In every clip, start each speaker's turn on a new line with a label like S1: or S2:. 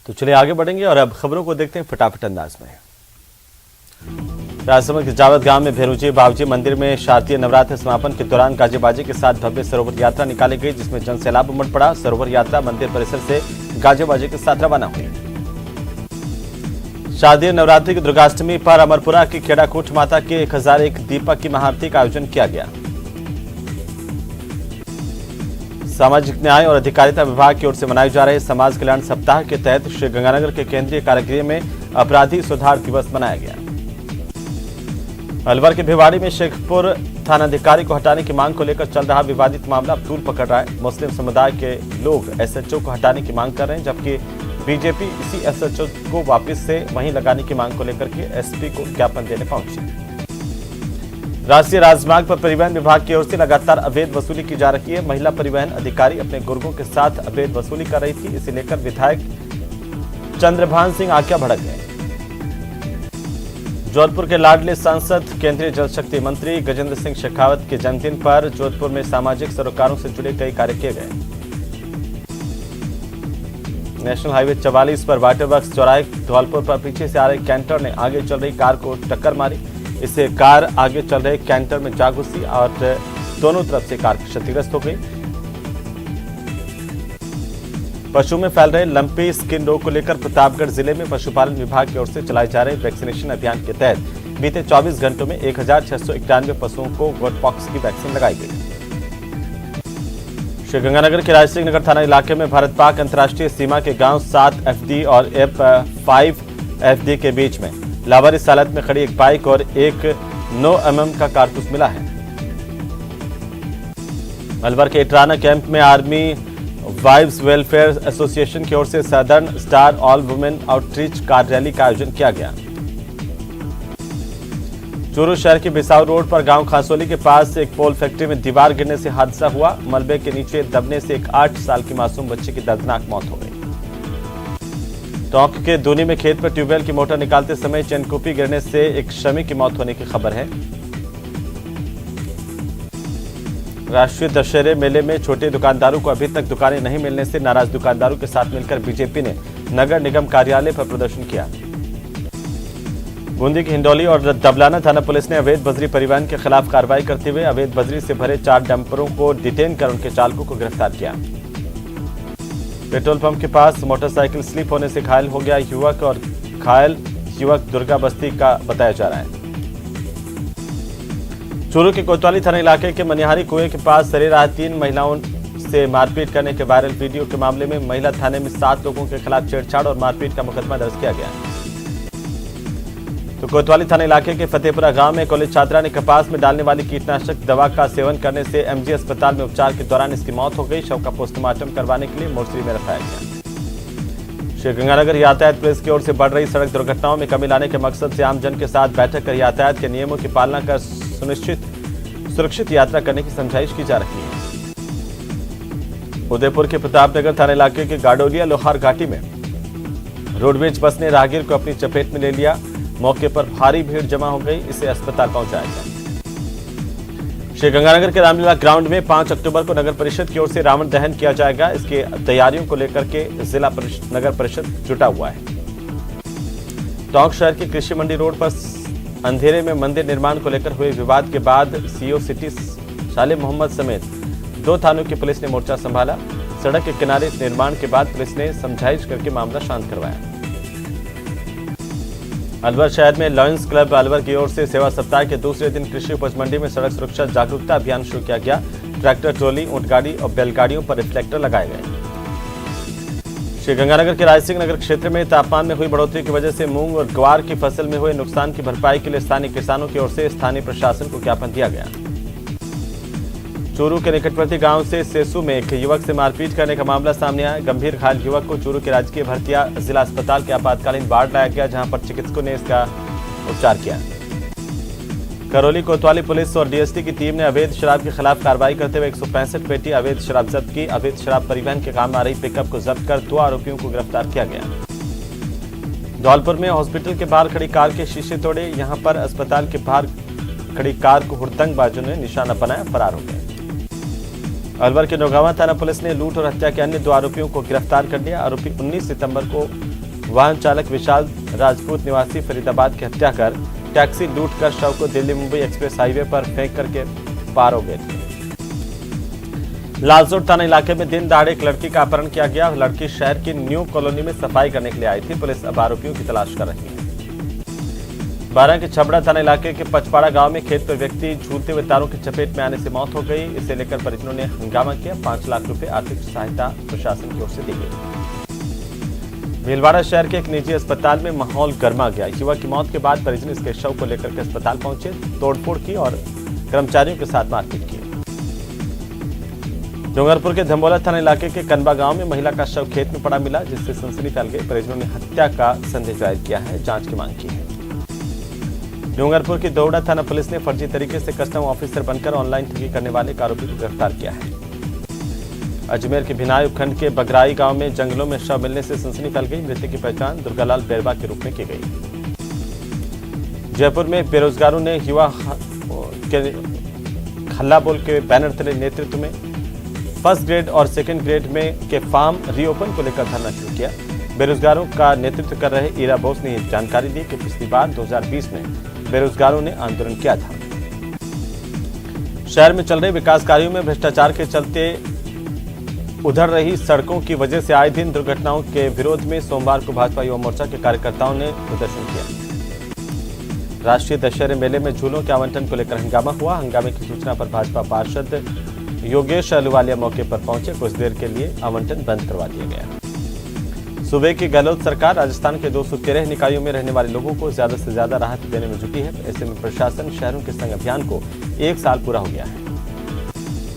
S1: तो चलिए आगे बढ़ेंगे और अब खबरों को देखते हैं फटाफट अंदाज में। राजसमंद के जावद गांव में भेरुजी बाबूजी मंदिर में शारदीय नवरात्र समापन के दौरान गाजे बाजे के साथ भव्य सरोवर यात्रा निकाली गई, जिसमें जन सैलाब उमड़ पड़ा। सरोवर यात्रा मंदिर परिसर से गाजे बाजे के साथ रवाना हुई। शारदीय नवरात्रि की दुर्गाष्टमी पर अमरपुरा की खेड़ाकूट माता के 1001 दीपक की महाआरती का आयोजन किया गया। सामाजिक न्याय और अधिकारिता विभाग की ओर से मनाए जा रहे समाज कल्याण सप्ताह के तहत श्री गंगानगर के केंद्रीय कारागृह में अपराधी सुधार दिवस मनाया गया। अलवर के भिवाड़ी में शेखपुर थानाधिकारी को हटाने की मांग को लेकर चल रहा विवादित मामला अब तूल पकड़ रहा है। मुस्लिम समुदाय के लोग एसएचओ को हटाने की मांग कर रहे हैं, जबकि बीजेपी इसी एसएचओ को वापस से वहीं लगाने की मांग को लेकर के एसपी को ज्ञापन देने पहुंची। राष्ट्रीय राजमार्ग पर परिवहन विभाग की ओर से लगातार अवैध वसूली की जा रही है। महिला परिवहन अधिकारी अपने गुर्गों के साथ अवैध वसूली कर रही थी। इसे लेकर विधायक चंद्रभान सिंह आक्या भड़क गए। जोधपुर के लाडले सांसद केंद्रीय जल शक्ति मंत्री गजेंद्र सिंह शेखावत के जन्मदिन पर जोधपुर में सामाजिक सरोकारों से जुड़े कई कार्य किए गए। नेशनल हाईवे 44 पर वाटर वर्क्स चौराहे धौलपुर पर पीछे से आ रहे कैंटर ने आगे चल रही कार को टक्कर मारी। इससे कार आगे चल रहे कैंटर में जा घुसी और दोनों तरफ से कार क्षतिग्रस्त हो गई। पशु में फैल रहे लंपी स्किन रोग को लेकर प्रतापगढ़ जिले में पशुपालन विभाग की ओर से चलाए जा रहे वैक्सीनेशन अभियान के तहत बीते 24 घंटों में 1691 पशुओं को गोटपॉक्स की वैक्सीन लगाई गई। श्रीगंगानगर के राजसिंह नगर थाना इलाके में भारत पाक अंतर्राष्ट्रीय सीमा के गांव 7 FD और F5 FD के बीच में लावारिस हालत में खड़ी एक बाइक और एक 9 mm का कारतूस मिला है। अलवर के इटराना कैंप में आर्मी वाइव्स वेलफेयर एसोसिएशन की ओर से southern star all women outreach car rally का आयोजन किया गया। चूरू शहर के बिसाऊ रोड पर गांव खासोली के पास एक पोल फैक्ट्री में दीवार गिरने से हादसा हुआ। मलबे के नीचे दबने से एक 8 साल की मासूम बच्ची की दर्दनाक मौत हो गई। टोंक के दूनी में खेत पर ट्यूबवेल की मोटर निकालते समय चैनकुपी गिरने से एक श्रमिक की मौत होने की खबर है। राष्ट्रीय दशहरे मेले में छोटे दुकानदारों को अभी तक दुकानें नहीं मिलने से नाराज दुकानदारों के साथ मिलकर बीजेपी ने नगर निगम कार्यालय पर प्रदर्शन किया। बूंदी की हिंडौली और दबलाना थाना पुलिस ने अवैध बजरी परिवहन के खिलाफ कार्रवाई करते हुए अवैध बजरी से भरे 4 डंपरों को डिटेन कर उनके चालकों को गिरफ्तार किया। पेट्रोल पंप के पास मोटरसाइकिल स्लिप होने से घायल हो गया युवक और घायल युवक दुर्गा बस्ती का बताया जा रहा है। चूरू के कोतवाली थाना इलाके के मनिहारी कुएं के पास सरेराह 3 महिलाओं से मारपीट करने के वायरल वीडियो के मामले में महिला थाने में 7 लोगों के खिलाफ छेड़छाड़ और मारपीट का मुकदमा दर्ज किया गया। तो कोतवाली थाना इलाके के फतेहपुरा गांव में कॉलेज छात्रा ने कपास में डालने वाली कीटनाशक दवा का सेवन करने से MG अस्पताल में उपचार के दौरान इसकी मौत हो गई। शव का पोस्टमार्टम करवाने के लिए मोर्चरी में रखाया गया। श्रीगंगानगर यातायात पुलिस की ओर से बढ़ रही सड़क दुर्घटनाओं में कमी लाने के मकसद से आमजन के साथ बैठक कर यातायात के नियमों की पालना कर सुरक्षित यात्रा करने की समझाइश की जा रही है। उदयपुर के प्रतापनगर थाना इलाके के गाडोलिया लोहार घाटी में रोडवेज बस ने राहगीर को अपनी चपेट में ले लिया। मौके पर भारी भीड़ जमा हो गई, इसे अस्पताल पहुंचाया गया। श्रीगंगानगर के रामलीला ग्राउंड में 5 अक्टूबर को नगर परिषद की ओर से रावण दहन किया जाएगा। इसके तैयारियों को लेकर के जिला नगर परिषद जुटा हुआ है। टोंक शहर की कृषि मंडी रोड पर अंधेरे में मंदिर निर्माण को लेकर हुए विवाद के बाद CO सिटी सालिम मोहम्मद समेत 2 थानों की पुलिस ने मोर्चा संभाला। सड़क के किनारे इस निर्माण के बाद पुलिस ने समझाइश करके मामला शांत करवाया। अलवर शहर में लॉयंस क्लब अलवर की ओर से सेवा सप्ताह के दूसरे दिन कृषि उपज मंडी में सड़क सुरक्षा जागरूकता अभियान शुरू किया गया। ट्रैक्टर ट्रॉली, ऊंटगाड़ी और बैलगाड़ियों पर रिफ्लेक्टर लगाए गए। श्रीगंगानगर के राजसिंह नगर क्षेत्र में तापमान में हुई बढ़ोतरी की वजह से मूंग और ग्वार की फसल में हुए नुकसान की भरपाई के लिए स्थानीय किसानों की ओर से स्थानीय प्रशासन को ज्ञापन दिया गया। चूरू के निकटवर्ती गांव से सेसू में एक युवक से मारपीट करने का मामला सामने आया। गंभीर घायल युवक को चूरू के राजकीय भरतिया जिला अस्पताल के आपातकालीन वार्ड लाया गया, जहां पर चिकित्सकों ने इसका उपचार किया। करौली कोतवाली पुलिस और DST की टीम ने अवैध शराब के खिलाफ कार्रवाई करते हुए 165 पेटी अवैध शराब जब्त की। अवैध शराब परिवहन के काम आ रही पिकअप को जब्त कर 2 आरोपियों को गिरफ्तार किया गया। धौलपुर में हॉस्पिटल के बाहर खड़ी कार के शीशे तोड़े। यहां पर अस्पताल के बाहर खड़ी कार को हुड़दंगबाजों ने निशाना बनाया, फरार हो गए। अलवर के नौगावा थाना पुलिस ने लूट और हत्या के अन्य 2 आरोपियों को गिरफ्तार कर लिया। आरोपी 19 सितंबर को वाहन चालक विशाल राजपूत निवासी फरीदाबाद की हत्या कर टैक्सी लूट कर शव को दिल्ली मुंबई एक्सप्रेस हाईवे पर फेंक करके पार हो गए थे। लालसोट थाना इलाके में दिन दहाड़े एक लड़की का अपहरण किया गया। लड़की शहर की न्यू कॉलोनी में सफाई करने के लिए आई थी। पुलिस अब आरोपियों की तलाश कर रही है। बारां के छबड़ा थाना इलाके के पचपाड़ा गांव में खेत पर व्यक्ति झूलते हुए तारों की चपेट में आने से मौत हो गई। इसे लेकर परिजनों ने हंगामा किया। 5 लाख रुपए आर्थिक सहायता प्रशासन की ओर से दी गई। भीलवाड़ा शहर के एक निजी अस्पताल में माहौल गर्मा गया। युवक की मौत के बाद परिजन इसके शव को लेकर के अस्पताल पहुंचे, तोड़फोड़ की और कर्मचारियों के साथ मारपीट की। डूंगरपुर के धम्बोला थाना इलाके के कनबा गांव में महिला का शव खेत में पड़ा मिला, जिससे सनसनी फैल गई। परिजनों ने हत्या का संदेह जाहिर किया है, जांच की मांग की है। डूंगरपुर की दोवड़ा थाना पुलिस ने फर्जी तरीके से कस्टम ऑफिसर बनकर ऑनलाइन ठगी करने वाले एक आरोपी को गिरफ्तार किया है। अजमेर के भिनाई उपखंड के बगराई गांव में जंगलों में शव मिलने से सनसनी फैल गई। मृतक की पहचान दुर्गालाल बेरवा के रूप में की गई। जयपुर में बेरोजगारों ने युवा के हल्ला बोल के बैनर तले नेतृत्व में फर्स्ट ग्रेड और सेकंड ग्रेड में के फार्म रीओपन को लेकर धरना शुरू किया। बेरोजगारों का नेतृत्व कर रहे ईरा बोस ने जानकारी दी कि पिछली बार 2020 में बेरोजगारों ने आंदोलन किया था। शहर में चल रहे विकास कार्यों में भ्रष्टाचार के चलते उधर रही सड़कों की वजह से आए दिन दुर्घटनाओं के विरोध में सोमवार को भाजपा युवा मोर्चा के कार्यकर्ताओं ने प्रदर्शन किया। राष्ट्रीय दशहरे मेले में झूलों के आवंटन को लेकर हंगामा हुआ। हंगामे की सूचना पर भाजपा पार्षद योगेश अहलूवालिया मौके पर पहुंचे। कुछ देर के लिए आवंटन बंद करवा दिया गया। सूबे की गहलोत सरकार राजस्थान के 213 निकायों में रहने वाले लोगों को ज्यादा से ज्यादा राहत देने में जुटी है। ऐसे में प्रशासन शहरों के संग अभियान को 1 साल पूरा हो गया है।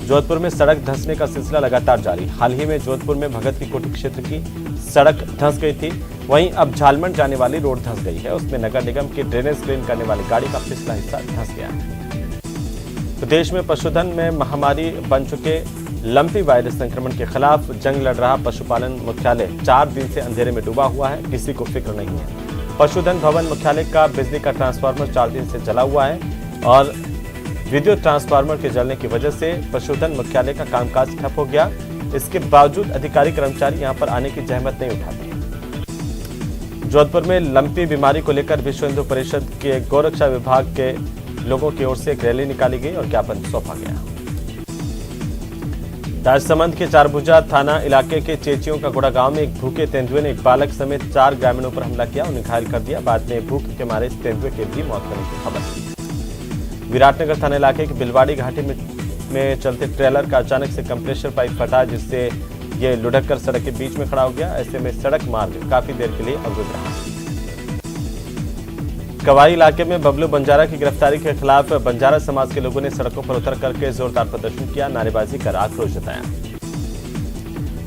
S1: जोधपुर में सड़क धंसने का सिलसिला लगातार जारी। हाल ही में जोधपुर में भगत की कोठी क्षेत्र की सड़क धंस गई थी। वहीं अब झालमंड जाने वाली रोड धंस गई है। उसमें नगर निगम की ड्रेनेज क्लीन करने वाली गाड़ी का पिछला हिस्सा धंस गया है। प्रदेश में पशुधन में महामारी बन चुके लंपी वायरस संक्रमण के खिलाफ जंग लड़ रहा पशुपालन मुख्यालय 4 दिन से अंधेरे में डूबा हुआ है। किसी को फिक्र नहीं है। पशुधन भवन मुख्यालय का बिजली का ट्रांसफार्मर 4 दिन से जला हुआ है और विद्युत ट्रांसफार्मर के जलने की वजह से पशुधन मुख्यालय का कामकाज ठप हो गया। इसके बावजूद अधिकारी कर्मचारी यहां पर आने की जहमत नहीं उठाते। जोधपुर में लंपी बीमारी को लेकर विश्व हिंदू परिषद के गौरक्षा विभाग के लोगों की ओर से एक रैली निकाली गई और ज्ञापन सौंपा गया। राजसमंद के चारभुजा थाना इलाके के चेचियों का गुड़ा गांव में एक भूखे तेंदुए ने एक बालक समेत 4 ग्रामीणों पर हमला किया, उन्हें घायल कर दिया। बाद में भूख के मारे इस तेंदुए के भी मौत होने की खबर। विराटनगर थाना इलाके की बिलवाड़ी घाटी में चलते ट्रेलर का अचानक से कंप्रेसर पाइप फटा, जिससे ये लुढ़क कर सड़क के बीच में खड़ा हो गया। ऐसे में सड़क मार्ग काफी देर के लिए अवरुद्ध रहा। कवाई इलाके में बबलू बंजारा की गिरफ्तारी के खिलाफ बंजारा समाज के लोगों ने सड़कों पर उतर करके जोरदार प्रदर्शन किया, नारेबाजी कर आक्रोश जताया।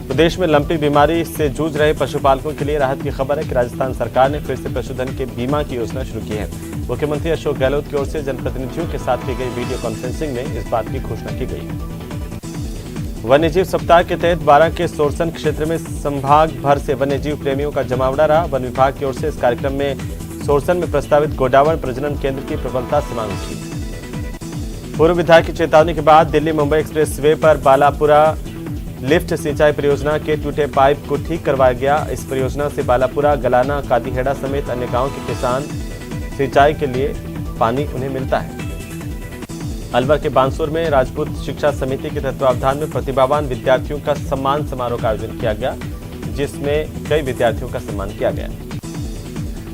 S1: प्रदेश में लंपी बीमारी से जूझ रहे पशुपालकों के लिए राहत की खबर है कि राजस्थान सरकार ने फिर से पशुधन के बीमा की योजना शुरू की है। मुख्यमंत्री अशोक गहलोत की ओर से जनप्रतिनिधियों के साथ की गई वीडियो कॉन्फ्रेंसिंग में इस बात की घोषणा की गई। वन्यजीव सप्ताह के तहत बारां के सोरसन क्षेत्र में संभाग भर से वन्यजीव प्रेमियों का जमावड़ा रहा। वन विभाग की ओर से इस कार्यक्रम में सोरसन में प्रस्तावित गोडावण प्रजनन केंद्र की प्रबलता से मांग उठी। पूर्व विधायक की चेतावनी के बाद दिल्ली मुंबई एक्सप्रेस वे पर बालापुरा लिफ्ट सिंचाई परियोजना के टूटे पाइप को ठीक करवाया गया। इस परियोजना से बालापुरा, गलाना, कादीहेड़ा समेत अन्य गांव के किसान सिंचाई के लिए पानी उन्हें मिलता है। अलवर के बांसुर में राजपूत शिक्षा समिति के तत्वावधान में प्रतिभावान विद्यार्थियों का सम्मान समारोह का आयोजन किया गया, जिसमें कई विद्यार्थियों का सम्मान किया गया।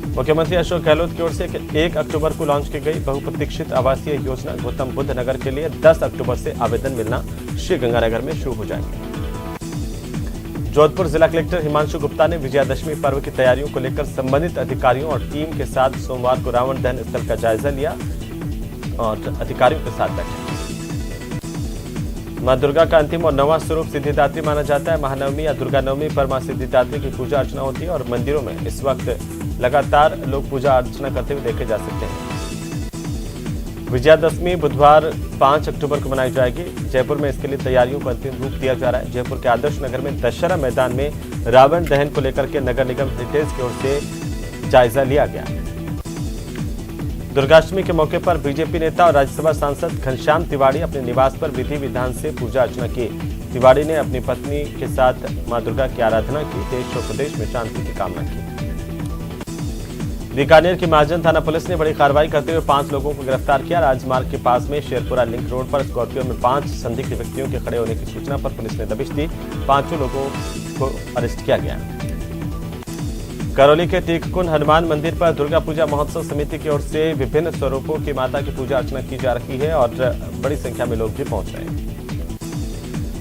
S1: मुख्यमंत्री अशोक गहलोत की ओर से 1 अक्टूबर को लॉन्च की गई बहुप्रतीक्षित आवासीय योजना गौतम बुद्ध नगर के लिए 10 अक्टूबर से आवेदन मिलना श्री गंगानगर में शुरू हो जाएंगे। जोधपुर जिला कलेक्टर हिमांशु गुप्ता ने विजयादशमी पर्व की तैयारियों को लेकर संबंधित अधिकारियों और टीम के साथ सोमवार को रावण दहन स्थल का जायजा लिया और अधिकारियों के साथ बैठक। मां दुर्गा का अंतिम और 9वां स्वरूप सिद्धिदात्री माना जाता है। महानवमी या दुर्गा नवमी पर मां सिद्धिदात्री की पूजा अर्चना होती है और मंदिरों में इस वक्त लगातार लोग पूजा अर्चना करते हुए देखे जा सकते हैं। विजयादशमी बुधवार 5 अक्टूबर को मनाई जाएगी। जयपुर में इसके लिए तैयारियों को अंतिम रूप दिया जा रहा है। जयपुर के आदर्श नगर में दशहरा मैदान में रावण दहन को लेकर के नगर निगम हेरिटेज की ओर से जायजा लिया गया। दुर्गाष्टमी के मौके पर बीजेपी नेता और राज्यसभा सांसद घनश्याम तिवाड़ी अपने निवास पर विधि विधान से पूजा अर्चना की। तिवारी ने अपनी पत्नी के साथ मां दुर्गा की आराधना की। देश और प्रदेश में शांति की कामना की। बीकानेर की महाजन थाना पुलिस ने बड़ी कार्रवाई करते हुए 5 लोगों को गिरफ्तार किया। राजमार्ग के पास में शेरपुरा लिंक रोड पर स्कॉर्पियो में 5 संदिग्ध व्यक्तियों के खड़े होने की सूचना पर पुलिस ने दबिश दी। 5 लोगों को अरेस्ट किया गया। करौली के तीखकुंड हनुमान मंदिर पर दुर्गा पूजा महोत्सव समिति की ओर से विभिन्न स्वरूपों की माता की पूजा अर्चना की जा रही है और बड़ी संख्या में लोग भी पहुंच रहे हैं।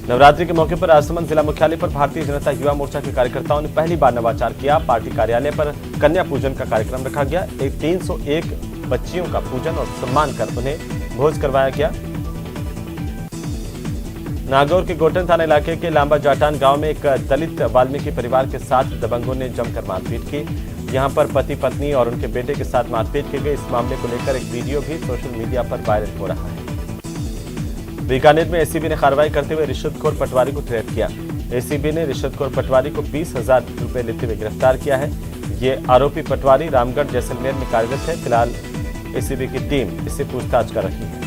S1: नवरात्रि के मौके पर राजसमंद जिला मुख्यालय पर भारतीय जनता युवा मोर्चा के कार्यकर्ताओं ने पहली बार नवाचार किया। पार्टी कार्यालय पर कन्या पूजन का कार्यक्रम रखा गया। 301 बच्चियों का पूजन और सम्मान कर उन्हें भोज करवाया गया। नागौर के गोटन थाना इलाके के लांबा जाटान गांव में एक दलित वाल्मीकि परिवार के साथ दबंगों ने जमकर मारपीट की। यहां पर पति पत्नी और उनके बेटे के साथ मारपीट की गई। इस मामले को लेकर एक वीडियो भी सोशल मीडिया पर वायरल हो रहा है। बीकानेर में एसीबी ने कार्रवाई करते हुए रिश्वतखोर पटवारी को ट्रैप किया। एसीबी ने रिश्वतखोर पटवारी को 20,000 रुपए लेते हुए गिरफ्तार किया है। ये आरोपी पटवारी रामगढ़ जैसलमेर में कार्यरत है। फिलहाल एसीबी की टीम इससे पूछताछ कर रही है।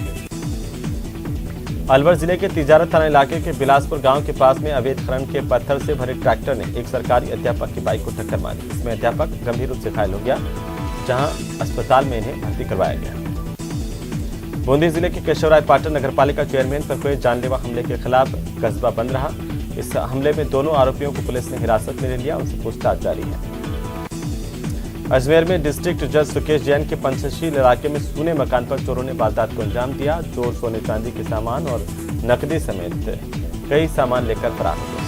S1: अलवर जिले के तिजारत थाना इलाके के बिलासपुर गांव के पास में अवैध खनन के पत्थर से भरे ट्रैक्टर ने एक सरकारी अध्यापक की बाइक को टक्कर मारी। इसमें अध्यापक गंभीर रूप से घायल हो गया, जहां अस्पताल में इन्हें भर्ती करवाया गया। बूंदी जिले के केशवराय पाटन नगरपालिका चेयरमैन पर हुए जानलेवा हमले के खिलाफ कस्बा बंद रहा। इस हमले में दोनों आरोपियों को पुलिस ने हिरासत में ले लिया। उनसे पूछताछ जारी है। अजमेर में डिस्ट्रिक्ट जज सुकेश जैन के पंचशील इलाके में सूने मकान पर चोरों ने वारदात को अंजाम दिया। चोर सोने चांदी के सामान और नकदी समेत कई सामान लेकर फरार हो गए।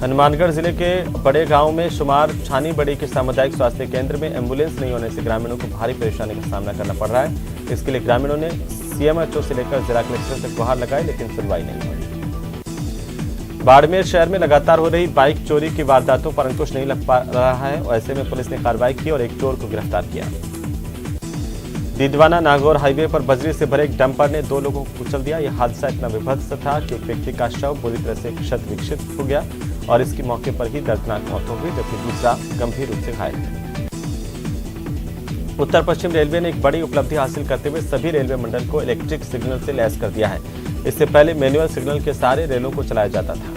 S1: हनुमानगढ़ जिले के बड़े गांव में शुमार छानी बड़ी के सामुदायिक स्वास्थ्य केंद्र में एम्बुलेंस नहीं होने से ग्रामीणों को भारी परेशानी का सामना करना पड़ रहा है। इसके लिए ग्रामीणों ने सीएमएचओ से लेकर जिला कलेक्टर तक गुहार लगाई, लेकिन सुनवाई नहीं हुई। बाड़मेर शहर में लगातार हो रही बाइक चोरी की वारदातों पर अंकुश नहीं लग पा रहा है। ऐसे में पुलिस ने कार्रवाई की और एक चोर को गिरफ्तार किया। डीडवाना नागौर हाईवे पर बजरी से भरे एक डंपर ने 2 लोगों को कुचल दिया। यह हादसा इतना विभत्स था कि एक व्यक्ति का शव पूरी तरह से क्षत विक्षत हो गया और इसकी मौके पर ही दर्दनाक मौत हो गई, जबकि दूसरा गंभीर रूप से घायल है। उत्तर पश्चिम रेलवे ने एक बड़ी उपलब्धि हासिल करते हुए सभी रेलवे मंडल को इलेक्ट्रिक सिग्नल से लैस कर दिया है। इससे पहले मैनुअल सिग्नल के सारे रेलों को चलाया जाता था।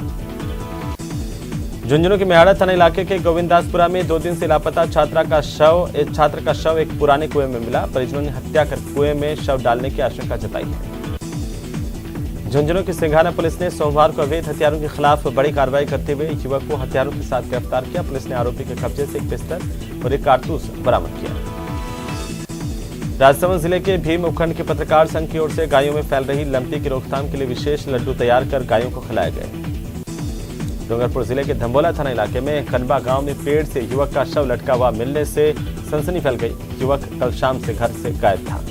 S1: झुंझुनू के मेहाड़ा थाना इलाके के गोविंदासपुरा में 2 दिन से लापता छात्र का शव एक पुराने कुएं में मिला। परिजनों ने हत्या कर कुएं में शव डालने की आशंका जताई है। झुंझुनू की सिंघाना पुलिस ने सोमवार को अवैध हथियारों के खिलाफ बड़ी कार्रवाई करते हुए युवक को हथियारों के साथ गिरफ्तार किया। पुलिस ने आरोपी के कब्जे से एक पिस्तल और एक कारतूस बरामद किया। राजसमंद जिले के भीम उपखंड के पत्रकार संघ की ओर से गायों में फैल रही लंपी की रोकथाम के लिए विशेष लड्डू तैयार कर गायों को खिलाए गए। डूंगरपुर जिले के धंबोला थाना इलाके में कनबा गांव में पेड़ से युवक का शव लटका हुआ मिलने से सनसनी फैल गई। युवक कल शाम से घर से गायब था।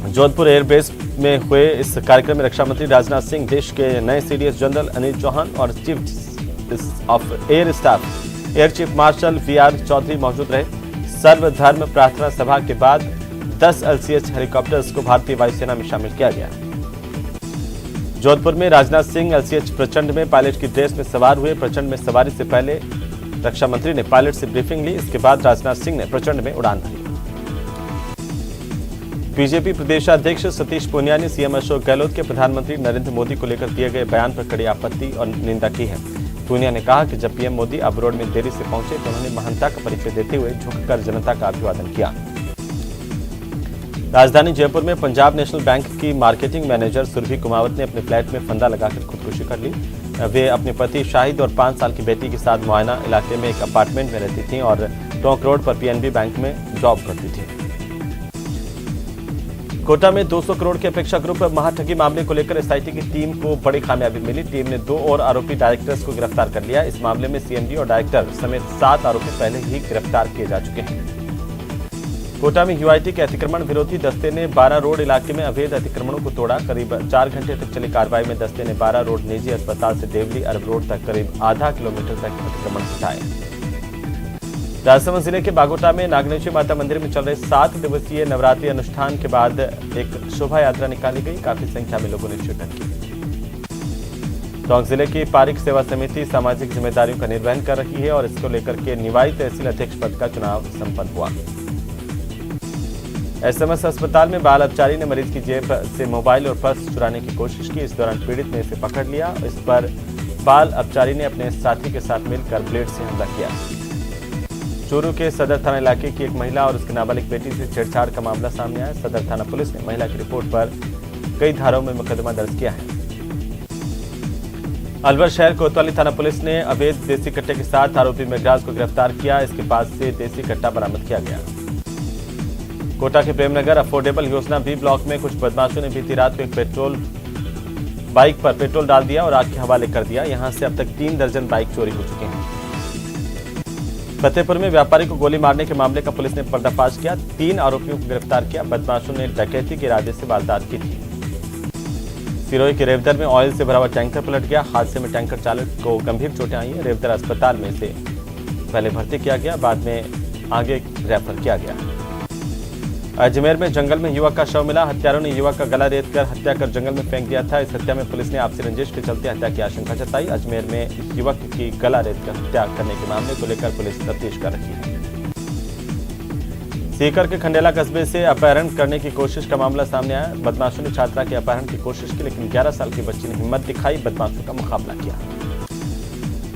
S1: जोधपुर एयरबेस में हुए इस कार्यक्रम में रक्षा मंत्री राजनाथ सिंह, देश के नए सीडीएस जनरल अनिल चौहान और chief of air staff air chief marshal VR Chaudhary मौजूद रहे। सर्वधर्म प्रार्थना सभा के बाद 10 LCH हेलीकॉप्टर्स को भारतीय वायुसेना में शामिल किया गया। जोधपुर में राजनाथ सिंह LCH प्रचंड में पायलट की ड्रेस में सवार हुए। प्रचंड में सवारी से पहले रक्षा मंत्री ने पायलट से ब्रीफिंग ली। इसके बाद राजनाथ सिंह ने प्रचंड में उड़ान भरी। बीजेपी प्रदेशाध्यक्ष सतीश पूनिया ने सीएम अशोक गहलोत के प्रधानमंत्री नरेंद्र मोदी को लेकर दिए गए बयान पर कड़ी आपत्ति और निंदा की है। पूनिया ने कहा कि जब पीएम मोदी अब्रोड में देरी से पहुंचे तो उन्होंने महानता का परिचय देते हुए झुककर जनता का अभिवादन किया। राजधानी जयपुर में पंजाब नेशनल बैंक की मार्केटिंग मैनेजर सुरभि कुमावत ने अपने फ्लैट में फंदा लगाकर खुदकुशी कर ली। वे अपने पति शाहिद और 5 साल की बेटी के साथ मुआयना इलाके में एक अपार्टमेंट में रहती थीं और टोंक रोड पर पीएनबी बैंक में जॉब करती थी। कोटा में 200 करोड़ के अपेक्षा ग्रुप महाठगी मामले को लेकर एसआईटी की टीम को बड़ी कामयाबी मिली। टीम ने 2 और आरोपी डायरेक्टर्स को गिरफ्तार कर लिया। इस मामले में सीएमडी और डायरेक्टर समेत 7 आरोपी पहले ही गिरफ्तार किए जा चुके हैं। कोटा में यूआईटी के अतिक्रमण विरोधी दस्ते ने 12 रोड इलाके में अवैध अतिक्रमणों को तोड़ा। करीब 4 घंटे तक चली कार्रवाई में दस्ते ने 12 रोड निजी अस्पताल से देवली अरब रोड तक करीब आधा किलोमीटर तक अतिक्रमण हटाए। राजसमंद जिले के बागोटा में नागनेश्वरी माता मंदिर में चल रहे 7 दिवसीय नवरात्रि अनुष्ठान के बाद एक शोभा यात्रा निकाली गई। काफी संख्या में लोगों ने शिरकत की। टोंक जिले की पारिक सेवा समिति सामाजिक जिम्मेदारियों का निर्वहन कर रही है और इसको लेकर के निवाई तहसील अध्यक्ष पद का चुनाव संपन्न हुआ। एसएमएस अस्पताल में बाल अपचारी ने मरीज की जेब से मोबाइल और पर्स चुराने की कोशिश की। इस दौरान पीड़ित ने इसे पकड़ लिया। इस पर बाल अपचारी ने अपने साथी के साथ मिलकर ब्लेड से हमला किया। चूरू के सदर थाना इलाके की एक महिला और उसकी नाबालिग बेटी से छेड़छाड़ का मामला सामने आया। सदर थाना पुलिस ने महिला की रिपोर्ट पर कई धाराओं में मुकदमा दर्ज किया है। अलवर शहर कोतवाली थाना पुलिस ने अवैध देसी कट्टे के साथ आरोपी मेघराज को गिरफ्तार किया। इसके पास से देसी कट्टा बरामद किया गया। कोटा के प्रेमनगर अफोर्डेबल योजना बी ब्लॉक में कुछ बदमाशों ने बीती रात को एक बाइक पर पेट्रोल डाल दिया और आग के हवाले कर दिया। यहां से अब तक 3 दर्जन बाइक चोरी हो चुके हैं। फतेहपुर में व्यापारी को गोली मारने के मामले का पुलिस ने पर्दाफाश किया। 3 आरोपियों को गिरफ्तार किया। बदमाशों ने डकैती के इरादे से वारदात की थी। सिरोही के रेवदर में ऑयल से भरा हुआ टैंकर पलट गया। हादसे में टैंकर चालक को गंभीर चोटें आई हैं। रेवदर अस्पताल में से पहले भर्ती किया गया, बाद में आगे रेफर किया गया। अजमेर में जंगल में युवक का शव मिला। हत्यारों ने युवक का गला रेतकर हत्या कर जंगल में फेंक दिया था। इस हत्या में पुलिस ने आपसी रंजिश के चलते हत्या की आशंका जताई। अजमेर में युवक की गला रेतकर हत्या करने के मामले को लेकर पुलिस तफ्तीश कर रही है। सीकर के खंडेला कस्बे से अपहरण करने की कोशिश का मामला सामने आया। बदमाशों ने छात्रा के अपहरण की कोशिश की, लेकिन 11 साल की बच्ची ने हिम्मत दिखाई, बदमाशों का मुकाबला किया।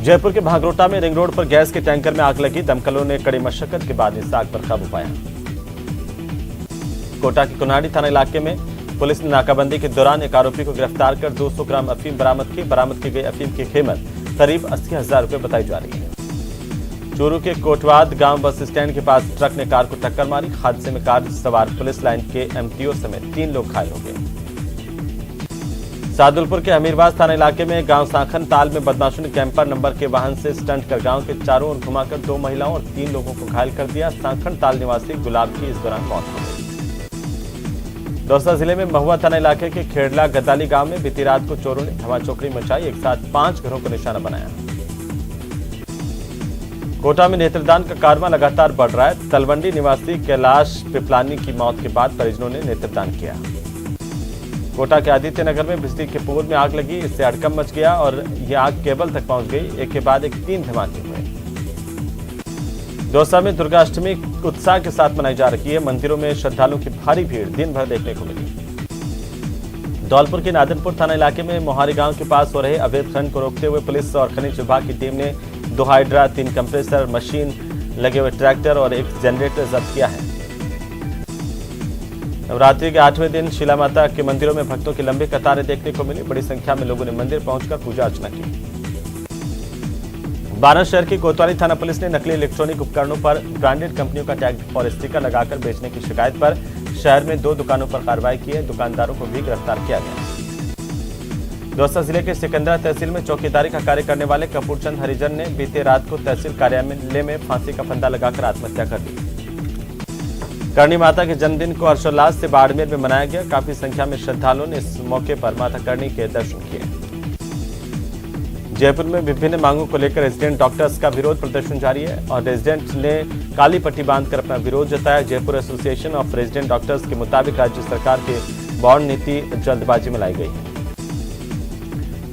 S1: जयपुर के भागरोटा में रिंग रोड पर गैस के टैंकर में आग लगी। दमकलों ने कड़ी मशक्कत के बाद इस आग पर काबू पाया। कोटा के कुनाडी थाना इलाके में पुलिस ने नाकाबंदी के दौरान एक आरोपी को गिरफ्तार कर 200 ग्राम अफीम बरामद की। बरामद की गई अफीम की कीमत करीब 80,000 रुपए बताई जा रही है। चूरू के कोटवाद गांव बस स्टैंड के पास ट्रक ने कार को टक्कर मारी। हादसे में कार सवार पुलिस लाइन के एमटीओ समेत 3 लोग घायल हो गए। सादुलपुर के अमीरबाज थाना इलाके में गांव सांखन ताल में बदमाशों ने कैंपर नंबर के वाहन से स्टंट कर गांव के चारों ओर घुमाकर 2 महिलाओं और 3 लोगों को घायल कर दिया। सांखन ताल निवासी गुलाब की इस दौरान मौत हो गई। दौसा जिले में महुआ थाना इलाके के खेड़ला गदाली गांव में बीती रात को चोरों ने धमाचौकड़ी मचाई। एक साथ 5 घरों को निशाना बनाया। कोटा में नेत्रदान का कारवां लगातार बढ़ रहा है। तलवंडी निवासी कैलाश पिपलानी की मौत के बाद परिजनों ने नेत्रदान किया। कोटा के आदित्य नगर में बिजली के पोल में आग लगी। इससे हड़कंप मच गया और यह आग केबल तक पहुंच गई। एक के बाद एक 3 धमाके हुए। दौसा में दुर्गाष्टमी उत्साह के साथ मनाई जा रही है। मंदिरों में श्रद्धालुओं की भारी भीड़ दिन भर देखने को मिली। धौलपुर के नादनपुर थाना इलाके में मोहारी गांव के पास हो रहे अवैध खनन को रोकते हुए पुलिस और खनिज विभाग की टीम ने 2 हाइड्रा, 3 कंप्रेसर मशीन लगे हुए ट्रैक्टर और 1 जनरेटर जब्त किया है। नवरात्रि के 8वें दिन शिला माता के मंदिरों में भक्तों की लंबी कतारें देखने को मिली। बड़ी संख्या में लोगों ने मंदिर पहुंचकर पूजा अर्चना की। बारां शहर की कोतवाली थाना पुलिस ने नकली इलेक्ट्रॉनिक उपकरणों पर ब्रांडेड कंपनियों का टैग और स्टिकर लगाकर बेचने की शिकायत पर शहर में 2 दुकानों पर कार्रवाई की है। दुकानदारों को भी गिरफ्तार किया गया। दौसा जिले के सिकंदरा तहसील में चौकीदारी का कार्य करने वाले कपूरचंद हरिजन ने बीते रात को तहसील कार्यालय में फांसी का फंदा लगाकर आत्महत्या कर ली। करणी माता के जन्मदिन को हर्षोल्लास से बाड़मेर में मनाया गया। काफी संख्या में श्रद्धालुओं ने इस मौके पर माता करणी के दर्शन किए। जयपुर में विभिन्न मांगों को लेकर रेजिडेंट डॉक्टर्स का विरोध प्रदर्शन जारी है और रेजिडेंट ने काली पट्टी बांधकर अपना विरोध जताया। Jaipur association of resident doctors के मुताबिक राज्य सरकार की बॉन्ड नीति जल्दबाजी में लाई गई है।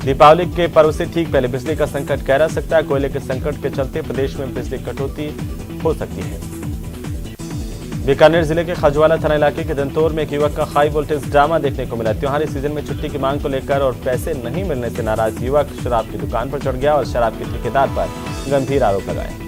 S1: दीपावली के पर्व से ठीक पहले बिजली का संकट गहरा सकता है। कोयले के संकट के चलते प्रदेश में बिजली कटौती हो सकती है। बीकानेर जिले के खजवाला थाना इलाके के दंतौर में एक युवक का हाई वोल्टेज ड्रामा देखने को मिला। त्योहारी सीजन में छुट्टी की मांग को लेकर और पैसे नहीं मिलने से नाराज युवक शराब की दुकान पर चढ़ गया और शराब के ठेकेदार पर गंभीर आरोप लगाए।